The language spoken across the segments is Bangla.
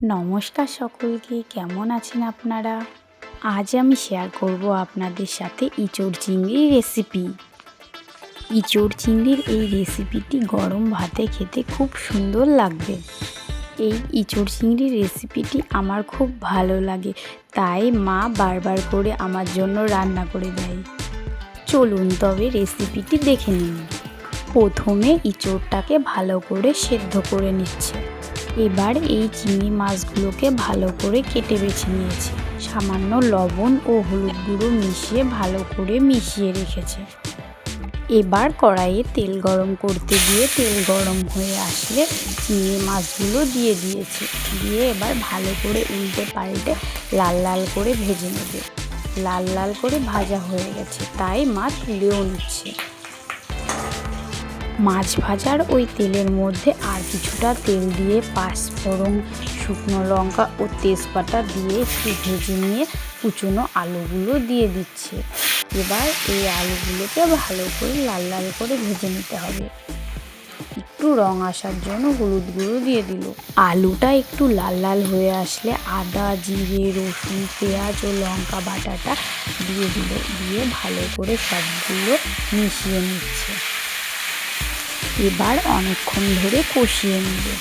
নমস্কার সকলকে, কেমন আছেন আপনারা? আজ আমি শেয়ার করব আপনাদের সাথে ইঁচড় চিংড়ির রেসিপি। ইঁচড় চিংড়ির এই রেসিপিটি গরম ভাতে খেতে খুব সুন্দর লাগবে। এই ইঁচড় চিংড়ির রেসিপিটি আমার খুব ভালো লাগে, তাই মা বারবার করে আমার জন্য রান্না করে দেয়। চলুন তবে রেসিপিটি দেখে নিন। প্রথমে ইঁচড়টাকে ভালো করে সেদ্ধ করে নিচ্ছে। এবার এই চিংড়ি মাছগুলোকে ভালো করে কেটে বেছে নিয়েছি। সামান্য লবণ ও হলুদ গুঁড়ো মিশিয়ে ভালো করে মিশিয়ে রেখেছে। এবার কড়াইয়ে তেল গরম করতে দিয়ে তেল গরম হয়ে আসলে চিংড়ি মাছগুলো দিয়ে দিয়েছে। দিয়ে এবার ভালো করে উল্টে পাল্টে লাল লাল করে ভেজে নেবে। লাল লাল করে ভাজা হয়ে গেছে, তাই মা তুলেও নিচ্ছে। মাছ ভাজার ওই তেলের মধ্যে আর কিছুটা তেল দিয়ে পাঁচফোড়ন, শুকনো লঙ্কা ও তেজপাতা দিয়ে একটু ভেজে নিয়ে কুচনো আলুগুলো দিয়ে দিচ্ছে। এবার এই আলুগুলোকে ভালো করে লাল লাল করে ভেজে নিতে হবে। একটু রং আসার জন্য হলুদ গুঁড়ো দিয়ে দিল। আলুটা একটু লাল লাল হয়ে আসলে আদা, জিরে, রসুন, পেঁয়াজ ও লঙ্কা বাটাটা দিয়ে দিল। দিয়ে ভালো করে সবগুলো মিশিয়ে নিচ্ছে। এবার অনেকক্ষণ ধরে কষিয়ে নেবে,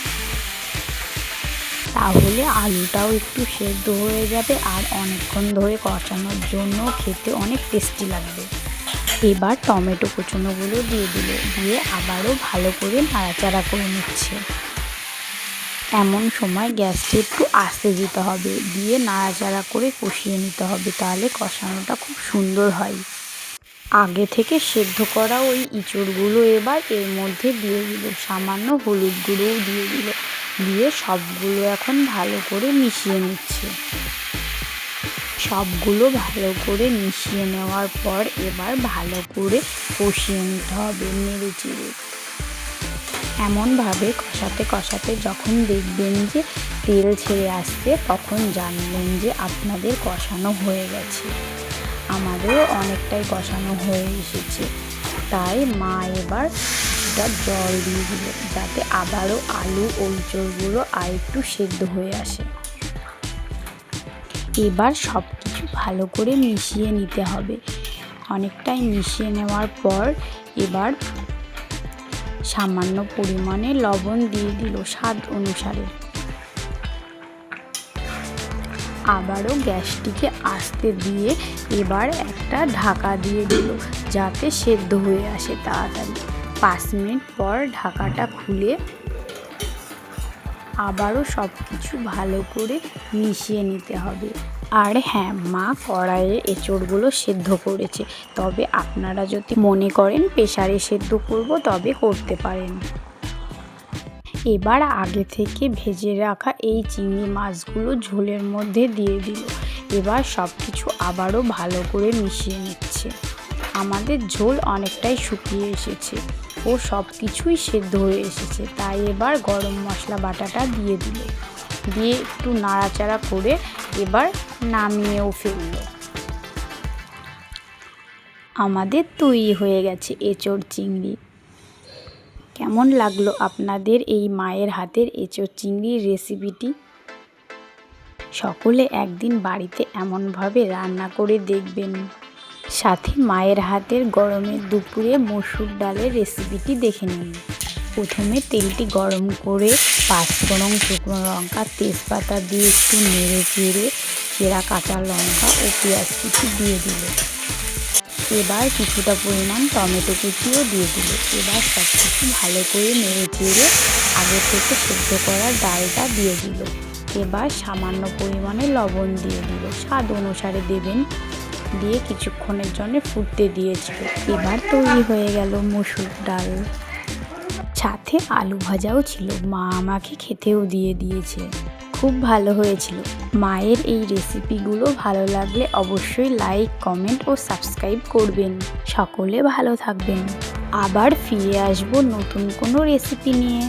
তাহলে আলুটাও একটু সেদ্ধ হয়ে যাবে আর অনেকক্ষণ ধরে কষানোর জন্য খেতে অনেক টেস্টি লাগবে। এবার টমেটো কুচনোগুলো দিয়ে দিল। দিয়ে আবারও ভালো করে নাড়াচাড়া করে নিচ্ছে। এমন সময় গ্যাসটা একটু আস্তে দিতে হবে, দিয়ে নাড়াচাড়া করে কষিয়ে নিতে হবে, তাহলে কষানোটা খুব সুন্দর হয়। আগে থেকে সেদ্ধ করা ওই ইঁচড়গুলো এবার এর মধ্যে দিয়ে দিল। সামান্য হলুদ গুঁড়োও দিয়ে দিল। দিয়ে সবগুলো এখন ভালো করে মিশিয়ে নিচ্ছে। সবগুলো ভালো করে মিশিয়ে নেওয়ার পর এবার ভালো করে কষিয়ে নিতে হবে নেড়ে চেড়ে। এমনভাবে কষাতে কষাতে যখন দেখবেন যে তেল ছেড়ে আসছে, তখন জানবেন যে আপনাদের কষানো হয়ে গেছে। আমাদেরও অনেকটাই কষানো হয়ে এসেছে, তাই মা এবার কিছুটা জল দিয়ে দিল, যাতে আবারও আলু ও ইঁচড়গুলো আর একটু সেদ্ধ হয়ে আসে। এবার সব কিছু ভালো করে মিশিয়ে নিতে হবে। অনেকটাই মিশিয়ে নেওয়ার পর এবার সামান্য পরিমাণে লবণ দিয়ে দিল স্বাদ অনুসারে। আবারও গ্যাসটিকে আস্তে দিয়ে এবার একটা ঢাকা দিয়ে দিল, যাতে সেদ্ধ হয়ে আসে তাড়াতাড়ি। 5 মিনিট পর ঢাকাটা খুলে আবারও সব কিছু ভালো করে মিশিয়ে নিতে হবে। আর হ্যাঁ, মা কড়াইয়ে এঁচড়গুলো সেদ্ধ করেছে, তবে আপনারা যদি মনে করেন প্রেসারে সেদ্ধ করব তবে করতে পারেন। এবার আগে থেকে ভেজে রাখা এই চিংড়ি মাছগুলো ঝোলের মধ্যে দিয়ে দিল। এবার সব কিছু আবারও ভালো করে মিশিয়ে নিচ্ছে। আমাদের ঝোল অনেকটাই শুকিয়ে এসেছে ও সব কিছুই সেদ্ধ হয়ে এসেছে, তাই এবার গরম মশলা বাটাটা দিয়ে দিল। দিয়ে একটু নাড়াচাড়া করে এবার নামিয়েও ফেলল। আমাদের তৈরি হয়ে গেছে এঁচড় চিংড়ি। কেমন লাগলো আপনাদের এই মায়ের হাতের এঁচড় চিংড়ির রেসিপিটি? সকলে একদিন বাড়িতে এমনভাবে রান্না করে দেখবেন। সাথে মায়ের হাতের গরমের দুপুরে মসুর ডালের রেসিপিটি দেখে নিন। প্রথমে তেলটি গরম করে পাঁচফোড়ন, শুকনো লঙ্কা, তেজপাতা দিয়ে একটু নেড়ে চেড়ে চেরা কাঁচা লঙ্কা ও পেঁয়াজ কুচি দিয়ে দিল। এবার কিছুটা পরিমাণ টমেটো কুচিও দিয়ে দিল। এবার সব কিছু ভালো করে নেড়ে চেড়ে আগে থেকে সেদ্ধ করা ডালটা দিয়ে দিল। এবার সামান্য পরিমাণে লবণ দিয়ে দিল, স্বাদ অনুসারে দেবেন। দিয়ে কিছুক্ষণের জন্য ফুটতে দিয়েছিল। এবার তৈরি হয়ে গেল মসুর ডাল। সাথে আলু ভাজাও ছিল, মা আমাকে খেতেও দিয়ে দিয়েছে। খুব ভালো হয়েছিল। মায়ের এই রেসিপিগুলো ভালো লাগলে অবশ্যই লাইক, কমেন্ট ও সাবস্ক্রাইব করবেন। সকলে ভালো থাকবেন। আবার ফিরে আসবো নতুন কোনো রেসিপি নিয়ে।